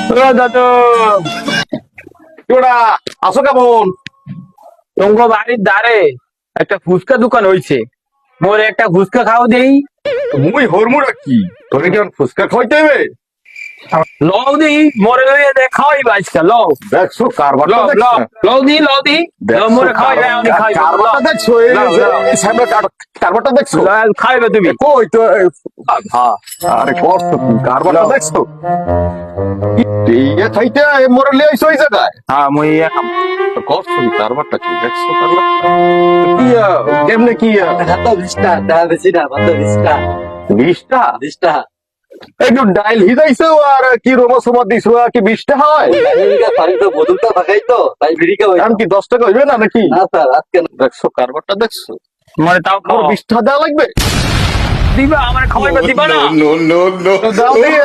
দাদু ওরা আসো কেমন? তোমার বাড়ির ধারে একটা ফুচকা দোকান হয়েছে, মোর একটা ফুচকা খাও দেই। মুই হরমুরা কি তোকে কেমন ফুচকা খাইতে হবে? লও দি মোরে লইয়ে দে খাওয়াই আজকে লও দেখছো কারবারটা লও দেখছো? লও দি লও মোরে খাওয়াই আমি খাই কারবারটা দেখছো? এই সামনে কারবারটা দেখছো? খাইবে তুমি। কই তো হ্যাঁ আরে কষ্ট কারবারটা দেখছো? এই খাইতে মোরে লিয়ে আইছো এই জায়গায়? হ্যাঁ মুই খাম। কষ্ট কারবারটা কি দেখছো? কারবারটা কি কেমনে কি Atau bisa, dah besi dah, atau bisa, 20টা bisa. একটু ডাইল হিজাইছো আর কি রোমা সোমা দিছো আর কি 20টা হয়? Ini kan paling tuh botol tak pakai itu, tapi beli kau. এখন কি 10 টাকা হইবে না নাকি? Nah, saat kan দেখছো কারবারটা দেখছো? মোরে তাও খাও 20টা দেওয়া লাগবে? দিবা আমার খাওয়াইবা দিবা না। দাও দিয়ে